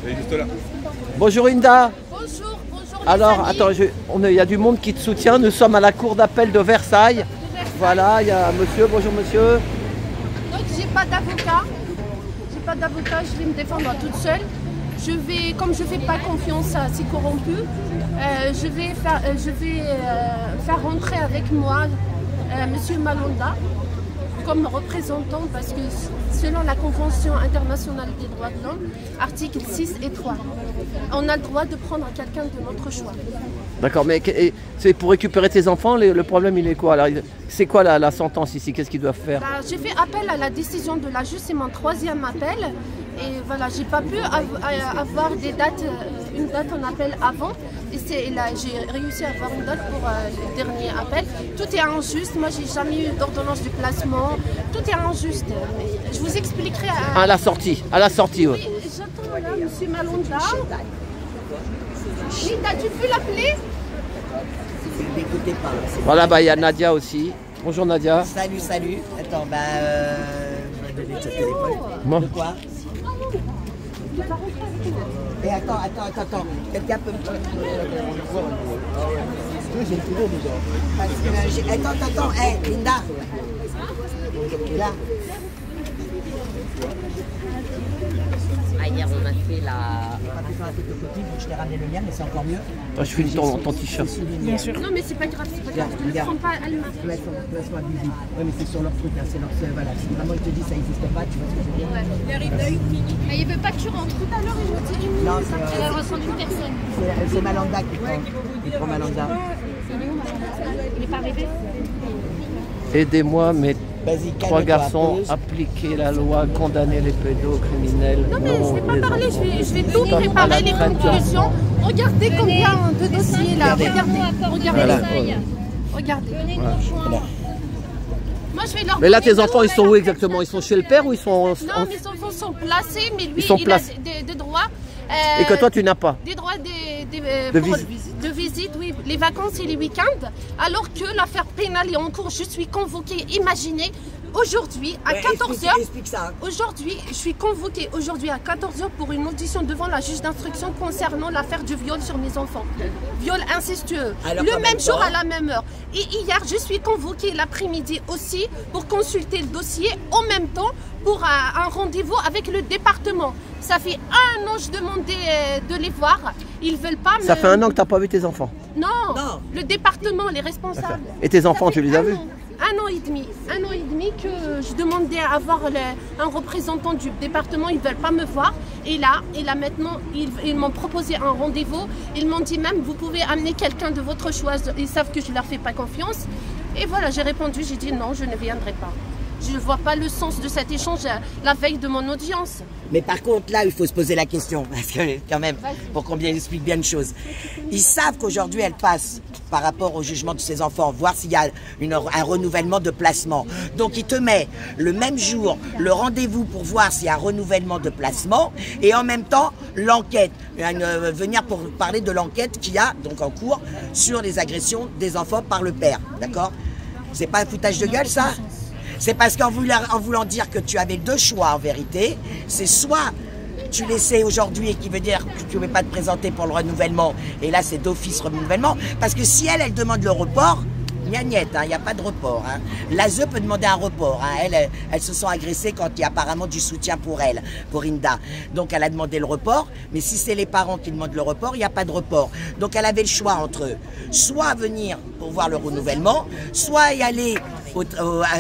Elle est juste là. Bonjour Inda. Bonjour, bonjour. Alors, attends, il y a du monde qui te soutient. Nous sommes à la cour d'appel de Versailles. Voilà, il y a monsieur, bonjour monsieur. Donc, j'ai pas d'avocat. Je vais me défendre toute seule. Comme je fais pas confiance à ces corrompus, je vais faire rentrer avec moi monsieur Malonda comme représentant parce que selon la Convention internationale des droits de l'homme, articles 6 et 3, on a le droit de prendre quelqu'un de notre choix. D'accord, mais c'est pour récupérer tes enfants, le problème il est quoi? C'est quoi la sentence ici? Qu'est-ce qu'ils doivent faire? J'ai fait appel à la décision de la juge, c'est mon 3e appel. Et voilà, j'ai pas pu avoir une date en appel avant. Et j'ai réussi à avoir une date pour le dernier appel. Tout est injuste. Moi, j'ai jamais eu d'ordonnance de placement. Tout est injuste. Mais je vous expliquerai à la sortie. Oui. Oui, j'attends là, monsieur Malonda. Linda, tu peux l'appeler? N'écoutez pas. Voilà, il y a Nadia aussi. Bonjour Nadia. Salut. Attends, je vais donner ce téléphone. Bon. De quoi? Et attends. Quelqu'un peut me dire. J'ai le bureau dedans. Attends. Hé, Linda. Là. Hier, on a fait la. On a fait un photocopie, donc je t'ai ramené le mien, mais c'est encore mieux. Attends, je finis ton t-shirt. Bien sûr. Non, mais c'est pas grave. Je ne prends pas Alma. Laisse-moi busy. Oui, mais c'est sur leur truc, c'est leur. Voilà, si vraiment ils te disent ça n'existe pas, tu vois ce que je veux dire? Il arrive là, mais il veut pas que tu rentres tout à l'heure et je me dis une minute. Non, Elle ressent une personne. C'est Malanda qui prend Malanda. Il n'est pas arrivé. Aidez-moi, mes Vas-y, 3 garçons, appliquer la loi, condamner les pédocriminels. Non, mais je ne vais pas parler, je vais tout préparer, les conclusions. Regardez combien de dossiers là. Regardez. Moi, je vais leur Mais là, donner tes enfants, ils sont où nouvelles exactement? Ils sont chez le père ou ils sont... Non, mes enfants sont placés, mais lui, Ils sont il placés. a des droits. Et que toi, tu n'as pas? Des droits de visite, oui, les vacances et les week-ends. Alors que l'affaire pénale est en cours, je suis convoquée. Imaginez, aujourd'hui à 14h. Explique ça. Aujourd'hui, je suis convoquée aujourd'hui à 14h pour une audition devant la juge d'instruction concernant l'affaire du viol sur mes enfants. Viol incestueux. Alors, le même jour à la même heure. Et hier, je suis convoquée l'après-midi aussi pour consulter le dossier en même temps pour un rendez-vous avec le département. Ça fait 1 an que je demandais de les voir. Ils veulent pas me... Ça fait 1 an que tu n'as pas vu tes enfants? Non, le département, les responsables. Et tes enfants, tu les as vus? 1 an et demi. 1 an et demi que je demandais à avoir un représentant du département. Ils ne veulent pas me voir. Et là maintenant, ils m'ont proposé un rendez-vous. Ils m'ont dit même, vous pouvez amener quelqu'un de votre choix. Ils savent que je ne leur fais pas confiance. Et voilà, j'ai répondu, j'ai dit non, je ne viendrai pas. Je ne vois pas le sens de cet échange la veille de mon audience. Mais par contre, là, il faut se poser la question, parce que quand même, pour qu'on explique bien une chose. Ils savent qu'aujourd'hui, elle passe par rapport au jugement de ses enfants, voir s'il y a un renouvellement de placement. Donc, il te met le même jour le rendez-vous pour voir s'il y a un renouvellement de placement, et en même temps, l'enquête, venir pour parler de l'enquête qu'il y a, donc en cours, sur les agressions des enfants par le père. D'accord? C'est pas un foutage de gueule, ça? C'est parce qu'en voulant dire que tu avais 2 choix en vérité, c'est soit tu laissais aujourd'hui et qui veut dire que tu ne pouvais pas te présenter pour le renouvellement, et là c'est d'office renouvellement, parce que si elle demande le report, gnagnette, il n'y a pas de report. Hein. L'ASE peut demander un report. Hein. Elles se sont agressées quand il y a apparemment du soutien pour elle, pour Inda. Donc elle a demandé le report, mais si c'est les parents qui demandent le report, il n'y a pas de report. Donc elle avait le choix entre soit venir pour voir le renouvellement, soit y aller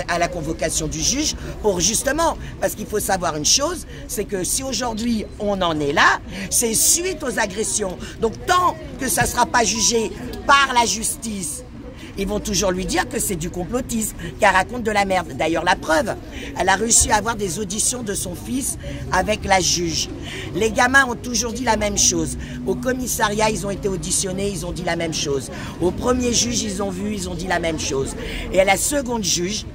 à la convocation du juge pour justement, parce qu'il faut savoir une chose, c'est que si aujourd'hui on en est là, c'est suite aux agressions. Donc tant que ça ne sera pas jugé par la justice, ils vont toujours lui dire que c'est du complotisme, qu'elle raconte de la merde. D'ailleurs, la preuve, elle a réussi à avoir des auditions de son fils avec la juge. Les gamins ont toujours dit la même chose. Au commissariat, ils ont été auditionnés, ils ont dit la même chose. Au premier juge, ils ont vu, ils ont dit la même chose. Et à la seconde juge,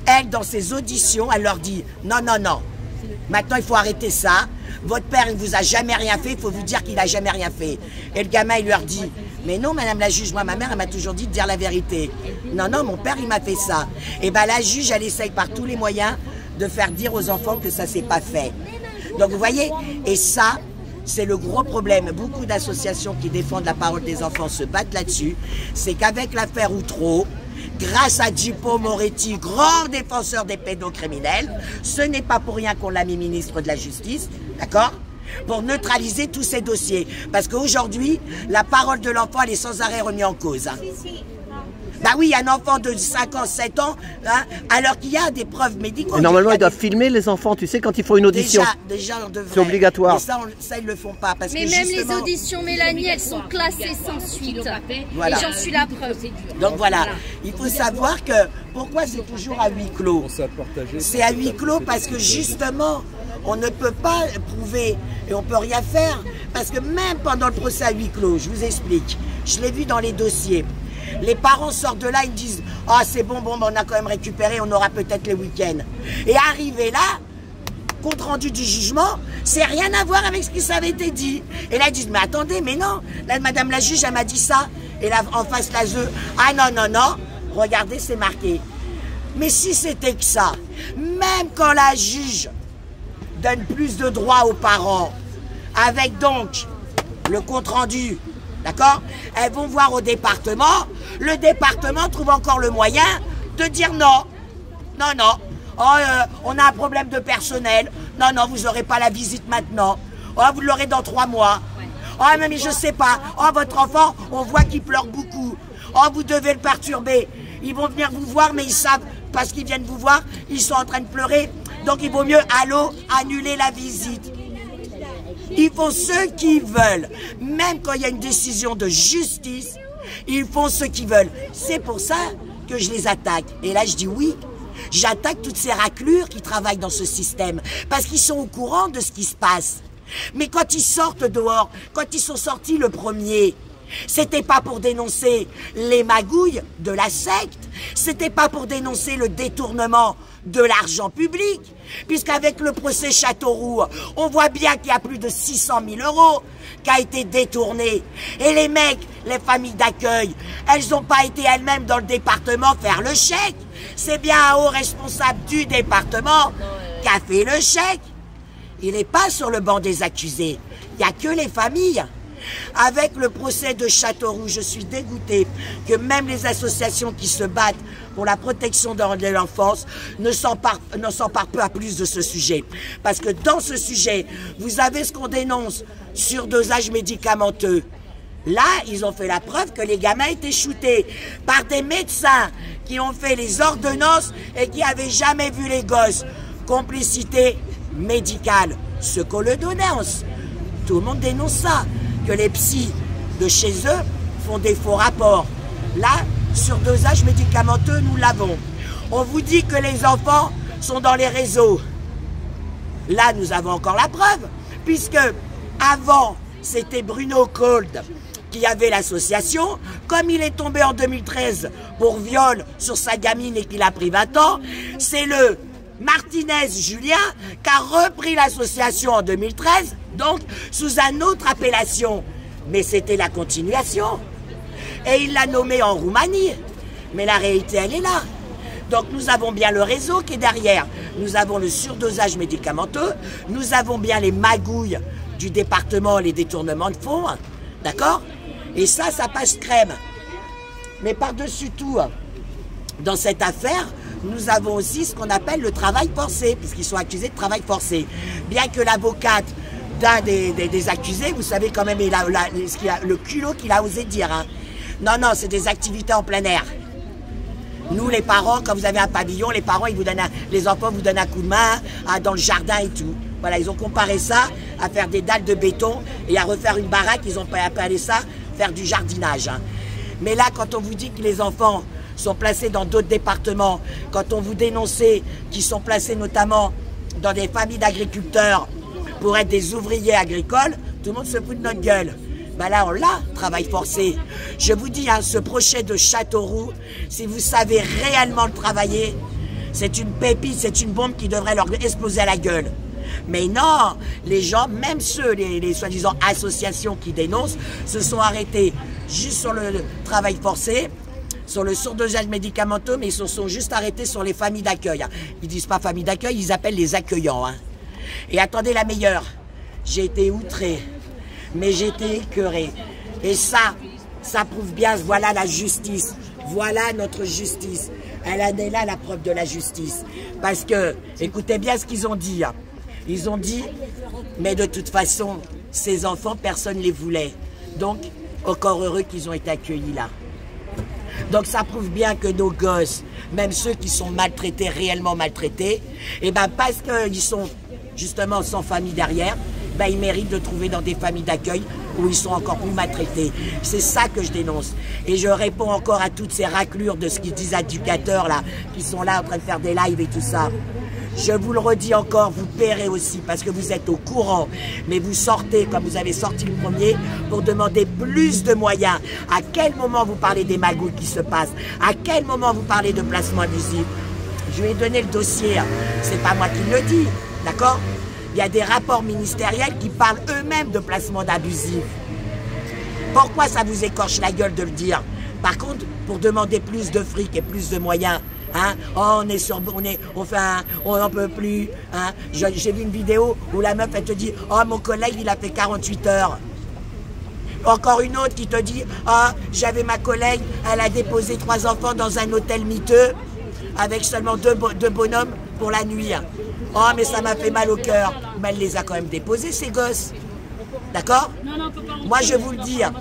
elle, dans ses auditions, elle leur dit « Non, non, non, maintenant il faut arrêter ça. Votre père, il ne vous a jamais rien fait, il faut vous dire qu'il n'a jamais rien fait. » Et le gamin, il leur dit « Mais non, madame la juge, moi, ma mère, elle m'a toujours dit de dire la vérité. Non, non, mon père, il m'a fait ça. » Et bien la juge, elle essaye par tous les moyens de faire dire aux enfants que ça ne s'est pas fait. Donc vous voyez, et ça, c'est le gros problème. Beaucoup d'associations qui défendent la parole des enfants se battent là-dessus. C'est qu'avec l'affaire Outreau, grâce à Gipo Moretti, grand défenseur des pédocriminels, ce n'est pas pour rien qu'on l'a mis ministre de la Justice, d'accord ? Pour neutraliser tous ces dossiers. Parce qu'aujourd'hui, la parole de l'enfant, elle est sans arrêt remise en cause. Hein. Bah oui, un enfant de 5 ans, 7 ans, hein, alors qu'il y a des preuves médicales. Normalement, ils doivent filmer les enfants, tu sais, quand ils font une audition. Déjà on devrait. C'est obligatoire. Mais ça, ils le font pas. Parce mais que même justement, les auditions, Mélanie, elles sont classées sans suite. Voilà. Et j'en suis la preuve. Donc voilà, il faut savoir que pourquoi c'est toujours à huis clos. C'est à huis clos parce que justement, on ne peut pas prouver et on ne peut rien faire. Parce que même pendant le procès à huis clos, je vous explique, je l'ai vu dans les dossiers, les parents sortent de là, ils me disent « Ah, c'est bon, on a quand même récupéré, on aura peut-être les week-ends. » Et arrivé là, compte rendu du jugement, c'est rien à voir avec ce qui s'avait été dit. Et là, ils disent « Mais attendez, mais non, là, madame la juge, elle m'a dit ça. » Et là, en face, la ZE, « Ah non, regardez, c'est marqué. » Mais si c'était que ça, même quand la juge donne plus de droits aux parents, avec donc le compte-rendu, d'accord? Elles vont voir au département, le département trouve encore le moyen de dire non. Oh, on a un problème de personnel. Non, vous n'aurez pas la visite maintenant. Oh, vous l'aurez dans 3 mois. Oh, mais je sais pas. Oh, votre enfant, on voit qu'il pleure beaucoup. Oh, vous devez le perturber. Ils vont venir vous voir, mais ils savent, parce qu'ils viennent vous voir, ils sont en train de pleurer. Donc il vaut mieux, annuler la visite. Ils font ce qu'ils veulent. Même quand il y a une décision de justice, ils font ce qu'ils veulent. C'est pour ça que je les attaque. Et là, je dis oui. J'attaque toutes ces raclures qui travaillent dans ce système. Parce qu'ils sont au courant de ce qui se passe. Mais quand ils sortent dehors, quand ils sont sortis le premier, c'était pas pour dénoncer les magouilles de la secte. C'était pas pour dénoncer le détournement de l'argent public, puisqu'avec le procès Châteauroux, on voit bien qu'il y a plus de 600 000 € qui a été détourné. Et les mecs, les familles d'accueil, elles n'ont pas été elles-mêmes dans le département faire le chèque. C'est bien un haut responsable du département qui a fait le chèque. Il n'est pas sur le banc des accusés. Il n'y a que les familles. Avec le procès de Châteauroux, je suis dégoûtée que même les associations qui se battent pour la protection de l'enfance ne s'emparent pas plus de ce sujet. Parce que dans ce sujet, vous avez ce qu'on dénonce, surdosage médicamenteux. Là, ils ont fait la preuve que les gamins étaient shootés par des médecins qui ont fait les ordonnances et qui n'avaient jamais vu les gosses. Complicité médicale, ce qu'on le dénonce. Tout le monde dénonce ça. Que les psys de chez eux font des faux rapports. Là, surdosage médicamenteux, nous l'avons. On vous dit que les enfants sont dans les réseaux. Là, nous avons encore la preuve, puisque avant, c'était Bruno Cold qui avait l'association. Comme il est tombé en 2013 pour viol sur sa gamine et qu'il a pris 20 ans, c'est le Martinez Julien qui a repris l'association en 2013, donc sous une autre appellation. Mais c'était la continuation. Et il l'a nommé en Roumanie. Mais la réalité, elle est là. Donc nous avons bien le réseau qui est derrière. Nous avons le surdosage médicamenteux. Nous avons bien les magouilles du département, les détournements de fonds. D'accord? Et ça passe crème. Mais par-dessus tout, dans cette affaire, nous avons aussi ce qu'on appelle le travail forcé, puisqu'ils sont accusés de travail forcé. Bien que l'avocate d'un des accusés, vous savez quand même le culot qu'il a osé dire. Hein. Non, c'est des activités en plein air. Nous, les parents, quand vous avez un pavillon, les parents, les enfants vous donnent un coup de main dans le jardin et tout. Voilà, ils ont comparé ça à faire des dalles de béton et à refaire une baraque. Ils ont appelé ça faire du jardinage. Hein. Mais là, quand on vous dit que les enfants sont placés dans d'autres départements, quand on vous dénonçait qu'ils sont placés notamment dans des familles d'agriculteurs pour être des ouvriers agricoles, tout le monde se fout de notre gueule. Ben là, on l'a, travail forcé. Je vous dis, hein, ce procès de Châteauroux, si vous savez réellement le travailler, c'est une pépite, c'est une bombe qui devrait leur exploser à la gueule. Mais non, les gens, même ceux, les soi-disant associations qui dénoncent, se sont arrêtés juste sur le travail forcé, sur le surdosage médicamenteux, mais ils se sont juste arrêtés sur les familles d'accueil. Ils disent pas famille d'accueil, ils appellent les accueillants. Hein. Et attendez la meilleure, j'ai été outré. Mais j'étais écœurée. Et ça prouve bien, voilà la justice. Voilà notre justice. Elle est là la preuve de la justice. Parce que, écoutez bien ce qu'ils ont dit. Ils ont dit, mais de toute façon, ces enfants, personne ne les voulait. Donc, encore heureux qu'ils ont été accueillis là. Donc ça prouve bien que nos gosses, même ceux qui sont maltraités, réellement maltraités, et ben parce qu'ils sont justement sans famille derrière, ben ils méritent de trouver dans des familles d'accueil où ils sont encore plus maltraités. C'est ça que je dénonce. Et je réponds encore à toutes ces raclures de ce qu'ils disent éducateurs là, qui sont là en train de faire des lives et tout ça. Je vous le redis encore, vous paierez aussi parce que vous êtes au courant. Mais vous sortez, comme vous avez sorti le premier, pour demander plus de moyens. À quel moment vous parlez des magouilles qui se passent? À quel moment vous parlez de placement abusif? Je lui ai donné le dossier. C'est pas moi qui le dis, d'accord? Il y a des rapports ministériels qui parlent eux-mêmes de placement d'abusif. Pourquoi ça vous écorche la gueule de le dire? Par contre, pour demander plus de fric et plus de moyens, hein? Oh, on n'en peut plus. Hein? J'ai vu une vidéo où la meuf, elle te dit, oh, mon collègue, il a fait 48 heures. Encore une autre qui te dit, ah, j'avais ma collègue, elle a déposé 3 enfants dans un hôtel miteux avec seulement deux bonhommes pour la nuit. Oh, mais ça m'a fait mal au cœur. Mais elle les a quand même déposés, ces gosses. D'accord? Moi, je vais vous le dire.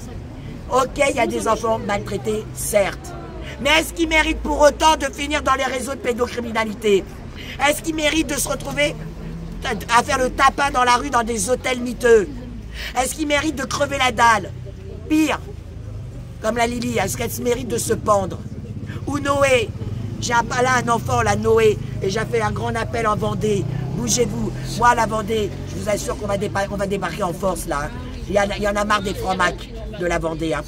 Ok, il y a des enfants maltraités, certes. Mais est-ce qu'ils méritent pour autant de finir dans les réseaux de pédocriminalité? Est-ce qu'ils méritent de se retrouver à faire le tapin dans la rue dans des hôtels miteux? Est-ce qu'ils méritent de crever la dalle? Pire, comme la Lily, est-ce qu'elle se mérite de se pendre? Ou Noé? J'ai là un enfant, là, Noé, et j'ai fait un grand appel en Vendée. Bougez-vous. Moi, la Vendée, je vous assure qu'on va débarquer en force, là. Il y en a marre des francs-macs de la Vendée. Hein.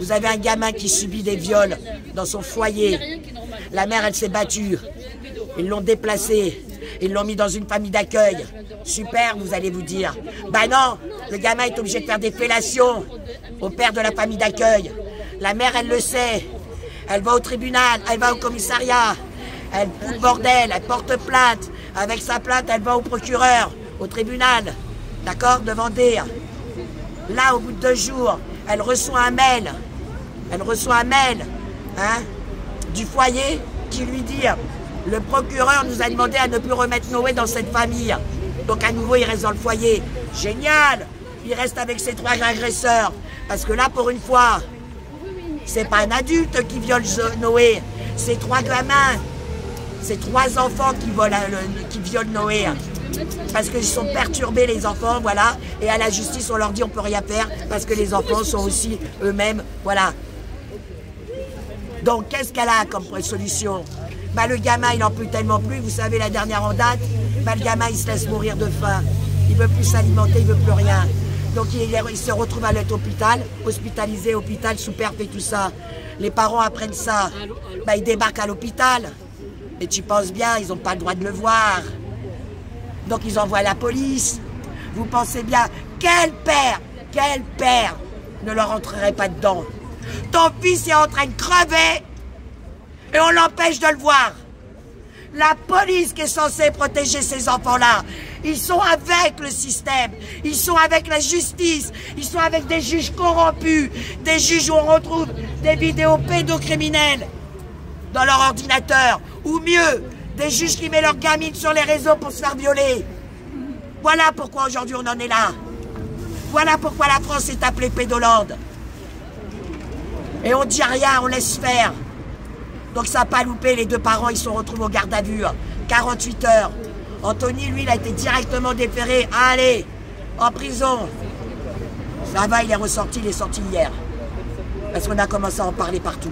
Vous avez un gamin qui subit des viols dans son foyer. La mère, elle s'est battue. Ils l'ont déplacé. Ils l'ont mis dans une famille d'accueil. Super, vous allez vous dire. Ben non, le gamin est obligé de faire des fellations au père de la famille d'accueil. La mère, elle le sait. Elle va au tribunal, elle va au commissariat. Elle fout le bordel, elle porte plainte. Avec sa plainte, elle va au procureur, au tribunal. D'accord, de Vendée. Là, au bout de 2 jours, elle reçoit un mail. Elle reçoit un mail hein, du foyer qui lui dit « Le procureur nous a demandé à ne plus remettre Noé dans cette famille. » Donc à nouveau, il reste dans le foyer. Génial! Il reste avec ses 3 agresseurs. Parce que là, pour une fois, c'est pas un adulte qui viole Noé. C'est 3 gamins. C'est 3 enfants qui violent Noé. Parce qu'ils sont perturbés, les enfants, voilà. Et à la justice, on leur dit on peut rien faire parce que les enfants sont aussi eux-mêmes, voilà. Donc, qu'est-ce qu'elle a comme solution? Bah, le gamin, il n'en peut tellement plus. Vous savez, la dernière en date, bah, le gamin, il se laisse mourir de faim. Il ne veut plus s'alimenter, il ne veut plus rien. Donc, il se retrouve à l'hôpital, hospitalisé, hôpital sous perf et tout ça. Les parents apprennent ça. Bah, ils débarquent à l'hôpital. Et tu penses bien, ils n'ont pas le droit de le voir. Donc ils envoient la police. Vous pensez bien, quel père ne leur rentrerait pas dedans? Ton fils est en train de crever et on l'empêche de le voir. La police qui est censée protéger ces enfants-là, ils sont avec le système, ils sont avec la justice, ils sont avec des juges corrompus, des juges où on retrouve des vidéos pédocriminelles dans leur ordinateur, ou mieux, des juges qui mettent leurs gamines sur les réseaux pour se faire violer. Voilà pourquoi aujourd'hui on en est là. Voilà pourquoi la France est appelée Pédoland. Et on dit rien, on laisse faire. Donc ça n'a pas loupé, les 2 parents, ils sont retrouvés au garde à vue. 48 heures. Anthony, lui, il a été directement déféré. Allez, en prison. Ça va, il est ressorti, il est sorti hier. Parce qu'on a commencé à en parler partout.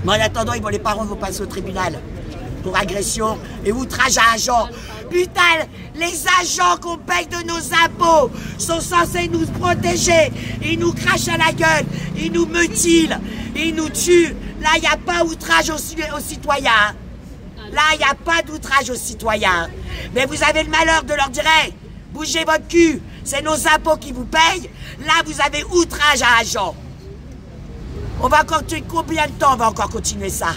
Mais en attendant, les parents vont passer au tribunal pour agression et outrage à agents. Putain, les agents qu'on paye de nos impôts sont censés nous protéger. Ils nous crachent à la gueule, ils nous mutilent, ils nous tuent. Là, il n'y a pas outrage aux citoyens. Là, il n'y a pas d'outrage aux citoyens. Mais vous avez le malheur de leur dire, hey, bougez votre cul, c'est nos impôts qui vous payent. Là, vous avez outrage à agents. On va continuer, combien de temps on va encore continuer ça?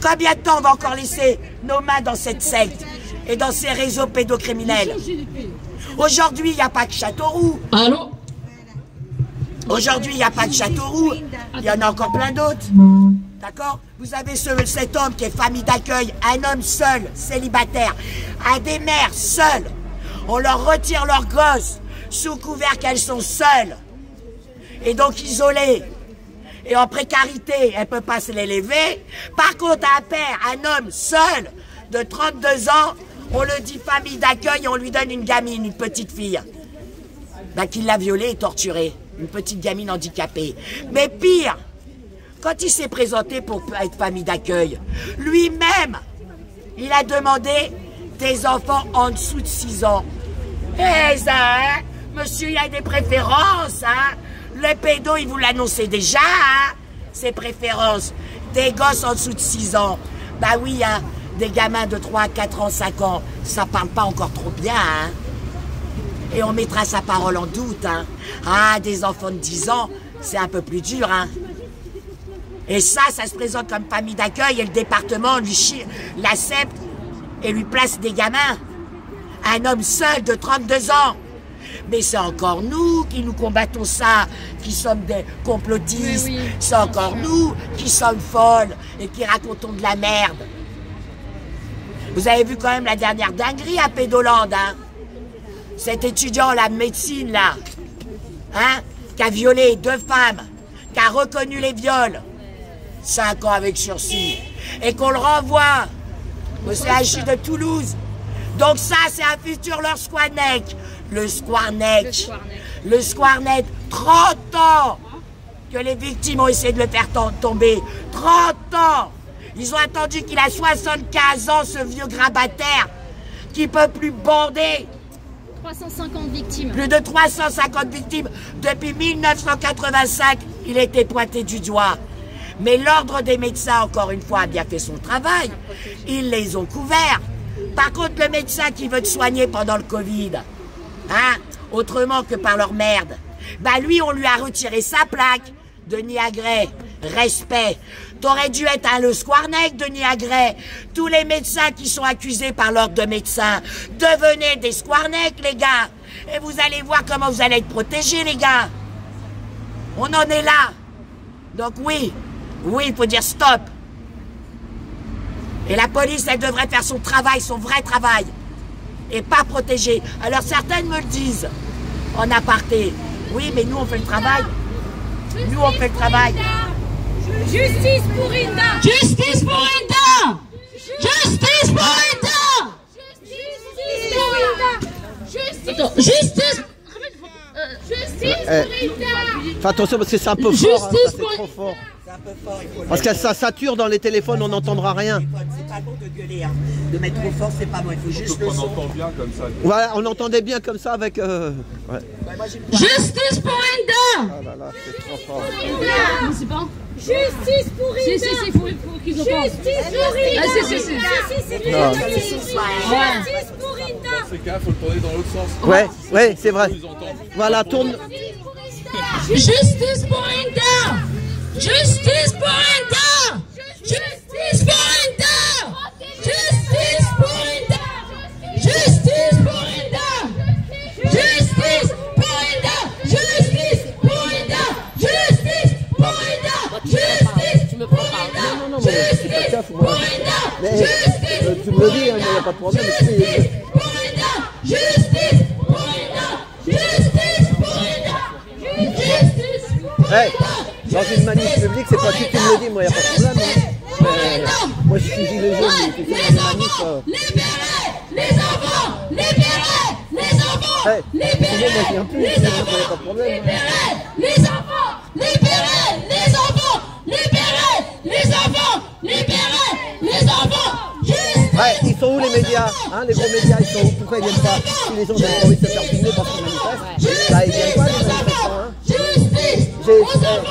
Combien de temps on va encore laisser nos mains dans cette secte et dans ces réseaux pédocriminels? Aujourd'hui, il n'y a pas que Châteauroux. Allô? Aujourd'hui, il n'y a pas que Châteauroux. Il y en a encore plein d'autres. D'accord? Vous avez cet homme qui est famille d'accueil, un homme seul, célibataire, a des mères seules. On leur retire leurs gosses sous couvert qu'elles sont seules. Et donc isolées. Et en précarité, elle ne peut pas se l'élever. Par contre, un père, un homme seul de 32 ans, on le dit famille d'accueil et on lui donne une gamine, une petite fille. Ben, qu'il l'a violée et torturée. Une petite gamine handicapée. Mais pire, quand il s'est présenté pour être famille d'accueil, lui-même, il a demandé des enfants en dessous de 6 ans. Eh ça, hein, monsieur, il y a des préférences, hein. Les pédos, ils vous l'annonçaient déjà, hein, ces préférences. Des gosses en dessous de 6 ans. Bah oui, hein, des gamins de 3, 4 ans, 5 ans, ça parle pas encore trop bien, hein. Et on mettra sa parole en doute, hein. Ah, des enfants de 10 ans, c'est un peu plus dur, hein. Et ça se présente comme famille d'accueil et le département lui l'accepte et lui place des gamins. Un homme seul de 32 ans. Mais c'est encore nous qui nous combattons ça, qui sommes des complotistes. Oui, oui. C'est encore nous qui sommes folles et qui racontons de la merde. Vous avez vu quand même la dernière dinguerie à Pédoland, hein? Cet étudiant, la médecine, là, hein, qui a violé 2 femmes, qui a reconnu les viols, 5 ans avec sursis, et qu'on le renvoie au CHU de Toulouse. Donc ça, c'est un futur leur Squarnec. Le Squarnec. Le Squarnec. 30 ans que les victimes ont essayé de le faire tomber. 30 ans. Ils ont attendu qu'il a 75 ans, ce vieux grabataire, qui ne peut plus bander. 350 victimes. Plus de 350 victimes. Depuis 1985, il a été pointé du doigt. Mais l'ordre des médecins, encore une fois, a bien fait son travail. Ils les ont couverts. Par contre, le médecin qui veut te soigner pendant le Covid, hein, autrement que par leur merde, bah lui, on lui a retiré sa plaque. Denis Agré, respect. T'aurais dû être le Squarnec, Denis Agré. Tous les médecins qui sont accusés par l'ordre de médecins, devenez des Squarnec, les gars. Et vous allez voir comment vous allez être protégés, les gars. On en est là. Donc oui, il faut dire stop. Et la police, elle devrait faire son travail, son vrai travail. Et pas protéger. Alors certaines me le disent en aparté. Oui, mais nous, on fait le travail. Nous, on fait le travail. Justice pour Inda. Justice pour Inda. Justice pour Inda. Justice pour Inda. Attends, justice. Justice pour Inda. Fais attention parce que c'est un peu fort, hein, ça, c'est trop fort. C'est un peu fort, il faut Parce que ça sature dans les téléphones, on n'entendra rien. C'est pas bon de gueuler, hein. De mettre trop fort, c'est pas bon, il faut juste le son. On entend bien comme ça. Voilà, on entendait bien comme ça avec... Ouais. Justice pour Inda. Ah là là, c'est trop fort. C'est pas. Justice pour Inda. C'est pour qu'ils entendent. Justice pour Inda. Justice pour Inda. Dans ces cas, il faut le tourner dans l'autre sens. Ouais, c'est vrai. Voilà, tourne... Justice pour Inda. Justice pour Inda. Justice pour Inda. Justice pour Inda. Justice pour Inda. Justice pour Inda. Justice pour Inda. Justice pour Inda. Justice pour Inda. Non, mais c'est pas ça, faut voir. Mais tu me le dis, il n'y a pas de problème. Justice pour Inda. Justice pour Inda. Justice pour Inda. Justice pour Hey, Inda. dans une manif publique, c'est pas si tu me le dis, moi, il n'y a pas de problème. Hein. Moi, je suis gilet jaune, mais tu sais, dans une manif... Libérez les enfants. Libérez les enfants. Hey, sinon, moi, je viens plus, il n'y a pas de problème. Libérez les enfants. Libérez les enfants. Libérez les enfants. Libérez les enfants. Ouais, ils sont où les médias, hein, les gros médias, ils sont où? Pourquoi ils viennent pas? Si les gens ont envie de se faire filmer parce qu'ils manifestent, là ils viennent pas les manifestants, hein. Justice aux enfants.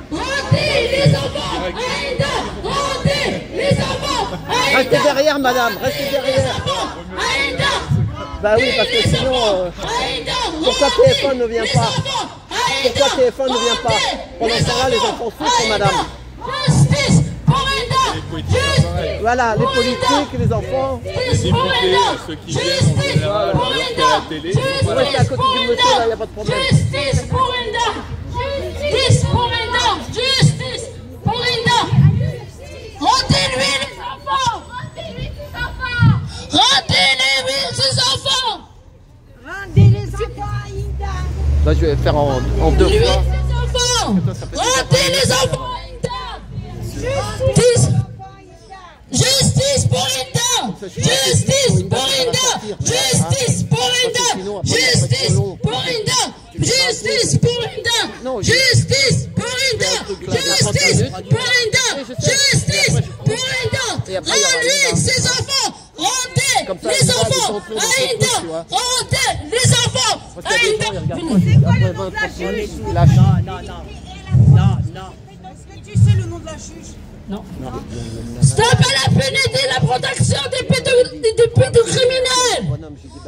Rendez les enfants. Aïda. Rendez les enfants. Restez derrière madame, restez derrière. Aïda. Bah oui, parce que sinon, pourquoi TF1 ne vient pas? Pourquoi TF1 ne vient pas? Pendant ce temps-là, les enfants souffrent, madame. Justice pour Aïda. Voilà, les politiques, les enfants. Les députés, ceux qui viennent en général, alors qu'il y a la télé, Vous restez à côté du monsieur, là, il n'y a pas de problème. Justice pour Inda. Justice pour Inda. Justice pour Inda. Rendez-lui les enfants. Rendez-lui ses enfants. Rendez-lui ses enfants. Rendez les enfants à Inda. Là, je vais faire en deux Rendez-lui fois. ses enfants. Rendez les enfants à Inda. Justice. Justice pour Inda. Justice pour Inda. Justice pour Inda. Justice pour Inda. Justice pour Inda. Justice pour Inda. Justice pour Inda. Justice pour Inda. Rendez ses enfants. Rendez les enfants à Inda. Rendez les enfants à Inda. Après 20 minutes, il lâche. Tu sais le nom de la juge? Stop à l'impunité, la protection des pédocriminels.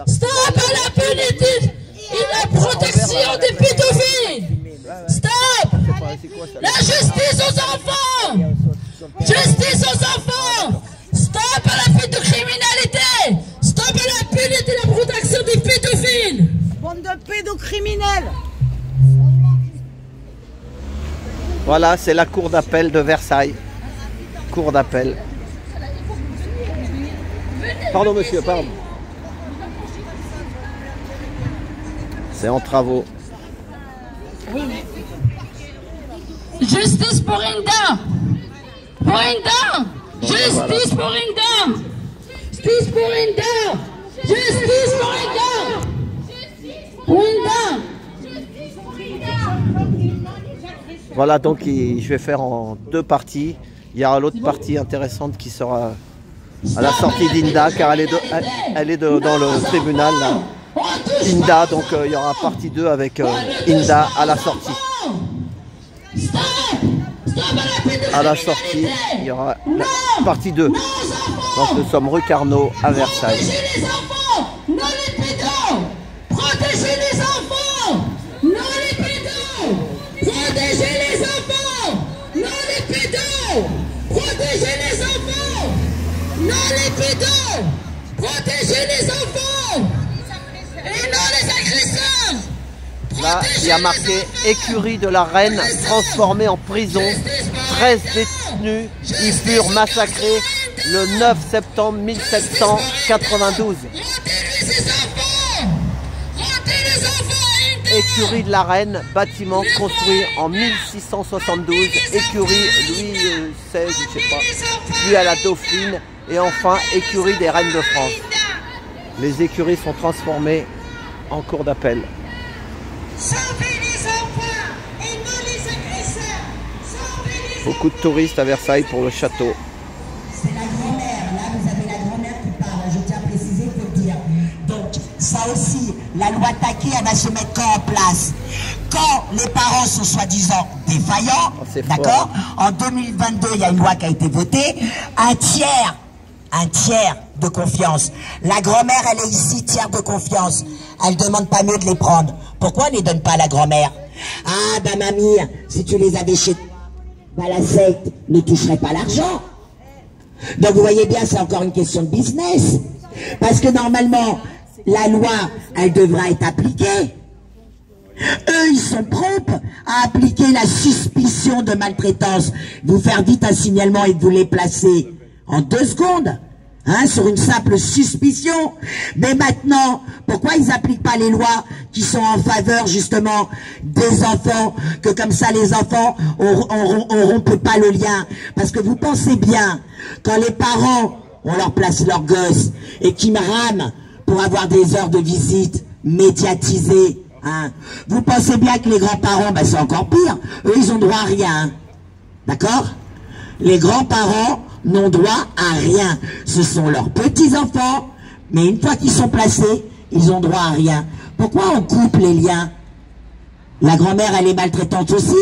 Stop à l'impunité et la protection des pédophiles. Stop. La justice aux enfants. Justice aux enfants. Stop à la pédocriminalité. Stop à l'impunité et la protection des pédophiles. Bande de pédocriminels. Voilà, c'est la cour d'appel de Versailles. Cour d'appel. Pardon monsieur, pardon. C'est en travaux. Justice pour Inda. Pour Inda. Justice pour Inda. Justice pour Inda. Justice pour Inda. Pour Inda. Voilà, donc je vais faire en deux parties. Il y aura l'autre partie intéressante qui sera à la sortie d'Inda, car elle est dans le tribunal, là. Inda, donc il y aura partie 2 avec Inda à la sortie. À la sortie, il y aura la partie 2. Donc nous sommes rue Carnot à Versailles. Protégez les enfants, non les pédos. Protégez les enfants, non les pédos. Protégez les enfants, non les pédos. Protégez les enfants, non les pédos. Protégez les enfants et non les agresseurs. Là, il y a marqué écurie de la Reine transformée en prison. 13 détenus y furent massacrés le 9 septembre 1792. Écurie de la Reine, bâtiment construit en 1672. Écurie Louis XVI, je sais pas, puis à la Dauphine. Et enfin, écurie des Reines de France. Les écuries sont transformées en cour d'appel. Beaucoup de touristes à Versailles pour le château. C'est la grand-mère, là vous avez la grand-mère qui parle, je tiens à préciser, il faut le dire. Donc ça aussi, la loi Taquet, elle va se mettre quand en place? Quand les parents sont soi-disant défaillants, d'accord? En 2022, il y a une loi qui a été votée, un tiers de confiance. La grand-mère, elle est ici, tiers de confiance. Elle demande pas mieux de les prendre. Pourquoi on ne les donne pas à la grand-mère? Ah, bah mamie, si tu les avais chez toi, bah, la secte ne toucherait pas l'argent. Donc vous voyez bien, c'est encore une question de business. Parce que normalement, la loi, elle devra être appliquée. Eux, ils sont prompts à appliquer la suspicion de maltraitance. Vous faire vite un signalement et vous les placer en 2 secondes. Hein, sur une simple suspicion. Mais maintenant, pourquoi ils n'appliquent pas les lois qui sont en faveur justement des enfants, que comme ça les enfants on rompe pas le lien? Parce que vous pensez bien, quand les parents, on leur place leurs gosses et qui me rament pour avoir des heures de visite médiatisées, hein, vous pensez bien que les grands-parents, ben c'est encore pire, eux ils ont droit à rien, hein. D'accord? Les grands-parents n'ont droit à rien. Ce sont leurs petits-enfants, mais une fois qu'ils sont placés, ils ont droit à rien. Pourquoi on coupe les liens? La grand-mère, elle est maltraitante aussi.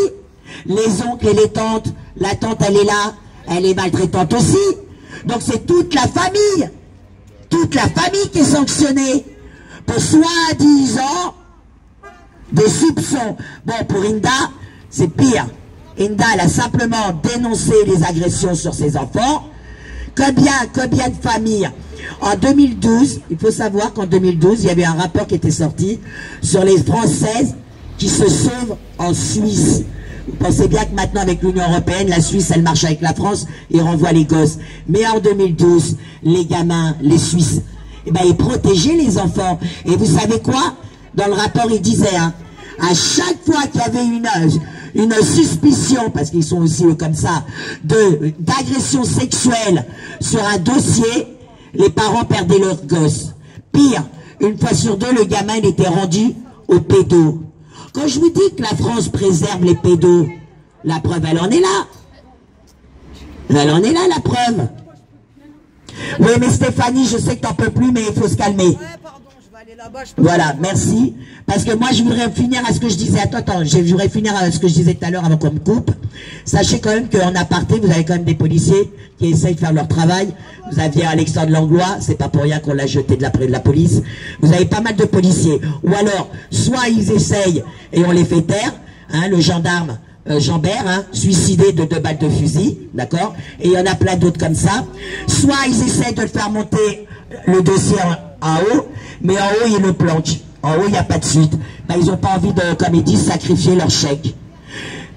Les oncles et les tantes, la tante, elle est là, elle est maltraitante aussi. Donc c'est toute la famille qui est sanctionnée pour soi-disant des soupçons. Bon, pour Inda, c'est pire. Inda, elle a simplement dénoncé les agressions sur ses enfants. Combien de familles? En 2012, il faut savoir qu'en 2012, il y avait un rapport qui était sorti sur les Françaises qui se sauvent en Suisse. Vous pensez bien que maintenant, avec l'Union Européenne, la Suisse, elle marche avec la France et renvoie les gosses. Mais en 2012, les gamins, les Suisses, eh ben, ils protégeaient les enfants. Et vous savez quoi? Dans le rapport, il disait, hein, à chaque fois qu'il y avait une suspicion, parce qu'ils sont aussi comme ça, d'agression sexuelle sur un dossier, les parents perdaient leurs gosses. Pire, une fois sur deux, le gamin il était rendu aux pédos. Quand je vous dis que la France préserve les pédos, la preuve, elle en est là. Elle en est là, la preuve. Oui, mais Stéphanie, je sais que t'en peux plus, mais il faut se calmer. Ouais, pardon, je vais aller là-bas. Voilà, merci. Parce que moi, je voudrais finir à ce que je disais. Attends, je voudrais finir à ce que je disais tout à l'heure avant qu'on me coupe. Sachez quand même qu'en aparté, vous avez quand même des policiers qui essayent de faire leur travail. Vous aviez Alexandre Langlois, c'est pas pour rien qu'on l'a jeté de la police. Vous avez pas mal de policiers. Ou alors, soit ils essayent et on les fait taire, hein, le gendarme Jambert, hein, suicidé de 2 balles de fusil, d'accord? Et il y en a plein d'autres comme ça. Soit ils essayent de faire monter le dossier en haut, mais en haut, ils le planchent. En haut, il n'y a pas de suite. Ben, ils n'ont pas envie de, comme ils disent, sacrifier leur chèque.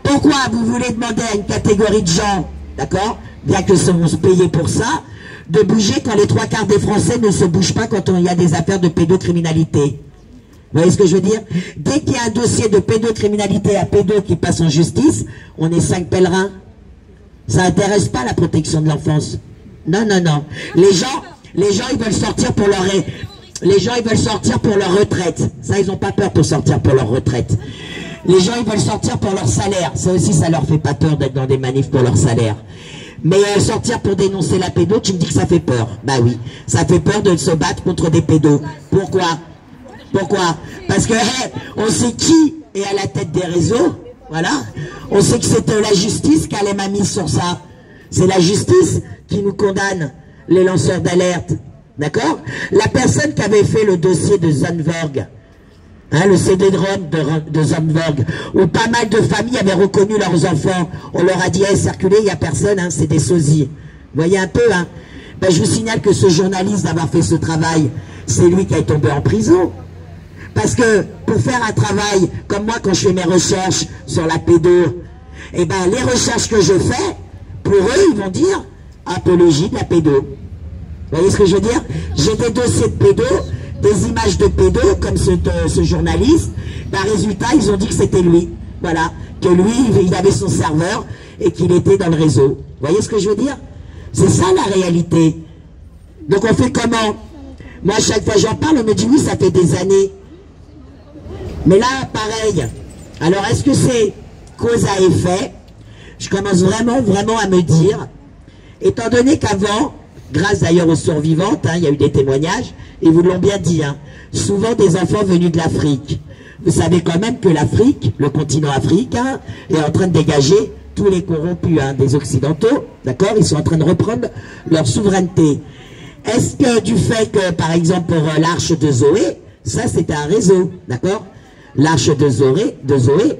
Pourquoi vous voulez demander à une catégorie de gens, d'accord, bien que seront payés pour ça, de bouger quand les 3/4 des Français ne se bougent pas quand il y a des affaires de pédocriminalité? Vous voyez ce que je veux dire? Dès qu'il y a un dossier de pédocriminalité à pédo qui passe en justice, on est 5 pèlerins. Ça n'intéresse pas la protection de l'enfance. Non, non, non. Les gens, ils veulent sortir pour leur... Les gens, ils veulent sortir pour leur retraite. Ça, ils n'ont pas peur pour sortir pour leur retraite. Les gens, ils veulent sortir pour leur salaire. Ça aussi, ça leur fait pas peur d'être dans des manifs pour leur salaire. Mais sortir pour dénoncer la pédo, tu me dis que ça fait peur. Bah oui, ça fait peur de se battre contre des pédos. Pourquoi? Pourquoi? Parce que on sait qui est à la tête des réseaux. Voilà. On sait que c'est la justice qui a les mains mises sur ça. C'est la justice qui nous condamne, les lanceurs d'alerte. D'accord? La personne qui avait fait le dossier de Zandvoort, hein, le CD-ROM de Zandvoort, où pas mal de familles avaient reconnu leurs enfants. On leur a dit, hey, circulez, il n'y a personne, hein, c'est des sosies. Vous voyez un peu, hein? Ben, je vous signale que ce journaliste d'avoir fait ce travail, c'est lui qui est tombé en prison. Parce que pour faire un travail, comme moi quand je fais mes recherches sur la pédo, eh ben les recherches que je fais, pour eux, ils vont dire apologie de la pédo. Vous voyez ce que je veux dire? J'ai des dossiers de pédo, des images de pédo, comme ce journaliste. Ben, résultat, ils ont dit que c'était lui. Voilà. Que lui, il avait son serveur et qu'il était dans le réseau. Vous voyez ce que je veux dire? C'est ça la réalité. Donc on fait comment? Moi, chaque fois j'en parle, on me dit oui, ça fait des années. Mais là, pareil. Alors, est-ce que c'est cause à effet? Je commence vraiment à me dire, étant donné qu'avant, grâce d'ailleurs aux survivantes, hein, il y a eu des témoignages, et vous l'ont bien dit, hein, souvent des enfants venus de l'Afrique. Vous savez quand même que l'Afrique, le continent africain, est en train de dégager tous les corrompus, hein, des Occidentaux, d'accord? Ils sont en train de reprendre leur souveraineté. Est-ce que du fait que, par exemple, pour l'arche de Zoé, ça c'était un réseau, d'accord? L'arche de Zoé,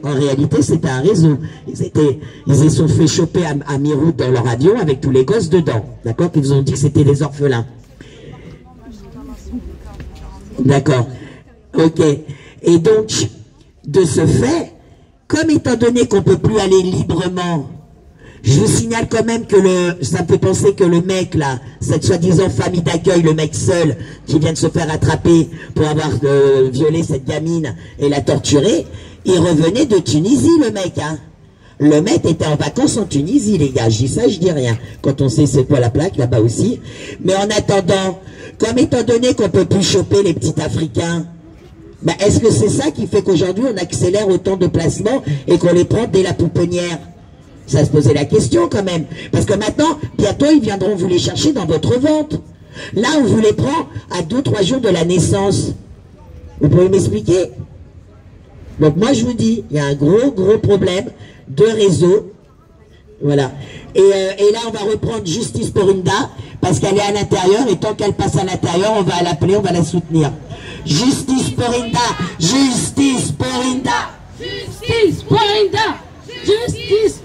en réalité, c'était un réseau. Ils se sont fait choper à mi-route dans leur avion avec tous les gosses dedans. D'accord? Ils vous ont dit que c'était des orphelins. D'accord. Ok. Et donc, de ce fait, comme étant donné qu'on ne peut plus aller librement, je vous signale quand même que ça me fait penser que le mec là, cette soi-disant famille d'accueil, le mec seul qui vient de se faire attraper pour avoir violé cette gamine et la torturé, il revenait de Tunisie le mec, hein. Le mec était en vacances en Tunisie les gars, je dis ça, je dis rien. Quand on sait c'est quoi la plaque là-bas aussi. Mais en attendant, comme étant donné qu'on peut plus choper les petits Africains, ben, est-ce que c'est ça qui fait qu'aujourd'hui on accélère autant de placements et qu'on les prend dès la pouponnière? Ça se posait la question quand même. Parce que maintenant, bientôt, ils viendront vous les chercher dans votre ventre. Là, on vous les prend à 2-3 jours de la naissance. Vous pouvez m'expliquer? Donc moi, je vous dis, il y a un gros problème de réseau. Voilà. Et là, on va reprendre Justice pour Inda, parce qu'elle est à l'intérieur, et tant qu'elle passe à l'intérieur, on va l'appeler, on va la soutenir. Justice pour Inda! Justice pour Inda! Justice pour Inda! Justice